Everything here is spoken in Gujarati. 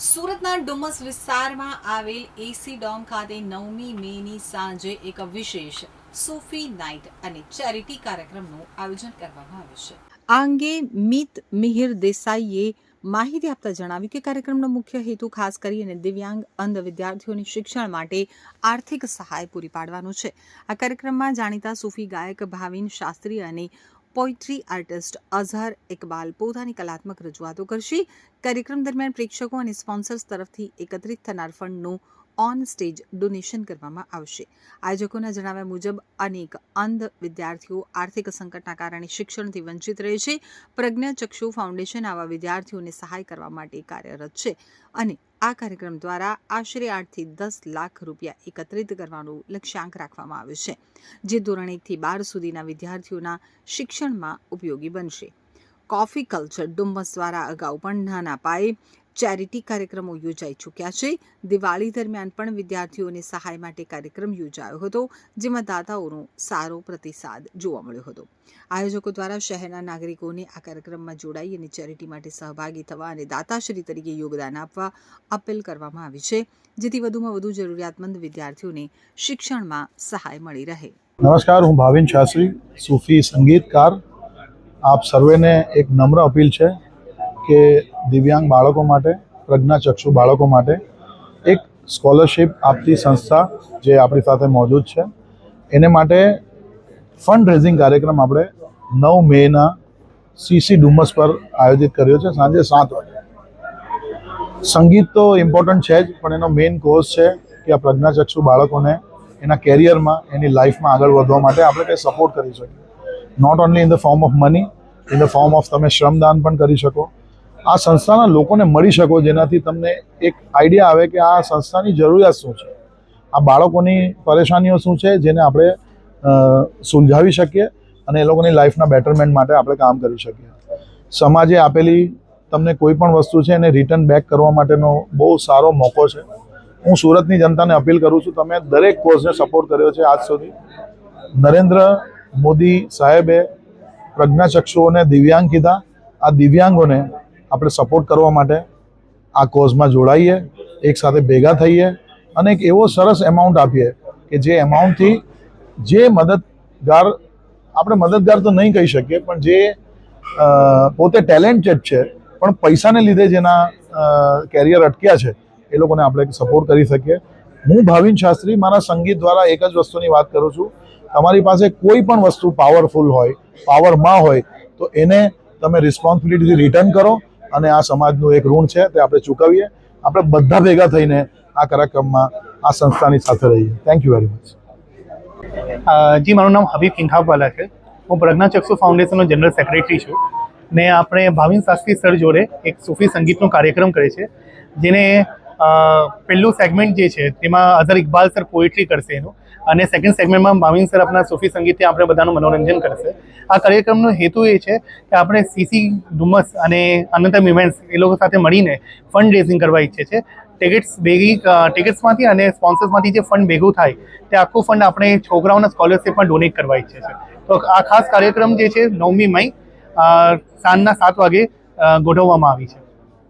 સુરતના ડુમસ વિસ્તારમાં આવેલ એસી ડોમ ખાતે 9મી મેની સાંજે એક વિશેષ સૂફી નાઇટ અને ચેરિટી કાર્યક્રમનું આયોજન કરવામાં આવ્યું છે। આ અંગે મિત મિહિર દેસાઈએ માહિતી આપતા જણાવ્યું કે કાર્યક્રમનો મુખ્ય હેતુ ખાસ કરીને દિવ્યાંગ અંધ વિદ્યાર્થીઓને શિક્ષણ માટે આર્થિક સહાય પૂરી પાડવાનો છે। આ કાર્યક્રમમાં જાણીતા સૂફી ગાયક ભાવિન શાસ્ત્રી અને પોઇટ્રી આર્ટિસ્ટ અઝહર ઇકબાલ પોતાની કલાત્મક રજૂઆતો કરશે। કાર્યક્રમ દરમિયાન પ્રેક્ષકો અને સ્પોન્સર્સ તરફથી એકત્રિત થનાર ફંડનું ઓન સ્ટેજ ડોનેશન કરવામાં આવશે। આયોજકોના જણાવ્યા મુજબ અનેક અંધ વિદ્યાર્થીઓ આર્થિક સંકટના કારણે શિક્ષણથી વંચિત રહે છે। પ્રજ્ઞાચક્ષુ ફાઉન્ડેશન આવા વિદ્યાર્થીઓને સહાય કરવા માટે કાર્યરત છે અને આ કાર્યક્રમ દ્વારા આશરે 8 થી 10 લાખ રૂપિયા એકત્રિત કરવાનું લક્ષ્યાંક રાખવામાં આવ્યું છે, જે ધોરણ 1 થી 12 સુધીના વિદ્યાર્થીઓના શિક્ષણમાં ઉપયોગી બનશે। કોફી કલ્ચર ડુમ્મસ દ્વારા અગાઉ પણ નાના પાયે ચેરિટી કાર્યક્રમો યોજાઈ ચૂક્યા છે। દિવાળી દરમિયાન પણ વિદ્યાર્થીઓને સહાય માટે કાર્યક્રમ યોજાયો હતો, જેમાં દાતાઓનો સારો પ્રતિસાદ જોવા મળ્યો હતો। આયોજકો દ્વારા શહેરના નાગરિકોને આ કાર્યક્રમમાં જોડાઈ અને ચેરિટી માટે સહભાગી થવા અને દાતાશ્રી તરીકે યોગદાન આપવા અપીલ કરવામાં આવી છે, જેથી વધુમાં વધુ જરૂરિયાતમંદ વિદ્યાર્થીઓને શિક્ષણમાં સહાય મળી રહે। નમસ્કાર, હું ભાવિન શાસ્ત્રી, સૂફી સંગીતકાર। આપ સર્વેને એક નમ્ર અપીલ છે કે દિવ્યાંગ બાળકો માટે, પ્રજ્ઞાચક્ષુ બાળકો માટે એક સ્કોલરશિપ આપતી સંસ્થા જે આપણી સાથે મોજૂદ છે, એને માટે ફંડ રેઝિંગ કાર્યક્રમ આપણે 9 મેના સીસી ડુમસ પર આયોજિત કર્યો છે, સાંજે 7 વાગે। સંગીત તો ઇમ્પોર્ટન્ટ છે જ, પણ એનો મેઇન કોઝ છે કે આ પ્રજ્ઞાચક્ષુ બાળકોને એના કેરિયરમાં, એની લાઈફમાં આગળ વધવા માટે આપણે કંઈ સપોર્ટ કરી શકીએ। Not only in the form of money, in the form of તમે શ્રમદાન પણ કરી શકો, આ સંસ્થાના લોકોને મળી શકો, જેનાથી તમને એક આઈડિયા આવે કે આ સંસ્થાની જરૂરિયાત શું છે, આ બાળકોની પરેશાનીઓ શું છે, જેને આપણે સુલઝાવી શકીએ અને એ લોકોની લાઈફના બેટરમેન્ટ માટે આપણે કામ કરી શકીએ। સમાજે આપેલી તમને કોઈ પણ વસ્તુ છે એને રિટર્ન બેક કરવા માટેનો બહુ સારો મોકો છે। હું સુરતની જનતાને અપીલ કરું છું, તમે દરેક કોઝને સપોર્ટ કર્યો છે આજ સુધી। નરેન્દ્ર મોદી સાહેબે પ્રજ્ઞાચક્ષુઓને દિવ્યાંગ કીધા, આ દિવ્યાંગોને આપણે સપોર્ટ કરવા માટે આ કોઝમાં જોડાઈએ, એક સાથે ભેગા થઈએ અને એક એવો સરસ એમાઉન્ટ આપીએ કે જે એમાઉન્ટથી જે મદદગાર, આપણે મદદગાર તો નહીં કહી શકીએ, પણ જે પોતે ટેલેન્ટેડ છે પણ પૈસાને લીધે જેના કેરિયર અટક્યા છે, એ લોકોને આપણે સપોર્ટ કરી શકીએ। હું ભાવિન શાસ્ત્રી મારા સંગીત દ્વારા એક જ વસ્તુની વાત કરું છું, તમારી પાસે કોઈ પણ વસ્તુ પાવરફુલ હોય, પાવરમાં હોય, તો એને તમે રિસ્પોન્સિબિલિટીથી રિટર્ન કરો અને આ સમાજનું એક ઋણ છે તે આપણે ચૂકવીએ। આપણે બધા ભેગા થઈને આ કાર્યક્રમમાં આ સંસ્થાની સાથે રહીએ। Thank you very much. જી, મારું નામ હબીબ કિંખાવાલા છે। હું પ્રજ્ઞાચક્ષુ ફાઉન્ડેશનનો જનરલ સેક્રેટરી છું ને આપણે ભાવિન શાસ્ત્રી સર જોડે એક સૂફી સંગીતનો કાર્યક્રમ કરે છે, જેને પહેલું સેગમેન્ટ જે છે તેમાં અઝહર ઇકબાલ સર પોએટ્રી કરશે એનું, અને સેકન્ડ સેગમેન્ટમાં ભાવિન સર આપણા સૂફી સંગીતથી આપણે બધાનું મનોરંજન કરશે। આ કાર્યક્રમનો હેતુ એ છે કે આપણે સીસી ડુમસ અને અનંતમ ઇવેન્ટ્સ એ લોકો સાથે મળીને ફંડ રેઝિંગ કરવા ઈચ્છે છે। ટિકિટ્સમાંથી અને સ્પોન્સર્સમાંથી જે ફંડ ભેગું થાય તે આખું ફંડ આપણે છોકરાઓના સ્કોલરશિપમાં ડોનેટ કરવા ઈચ્છે છે। તો આ ખાસ કાર્યક્રમ જે છે 9મી મે સાંજના 7 વાગે ગોઠવવામાં આવી છે।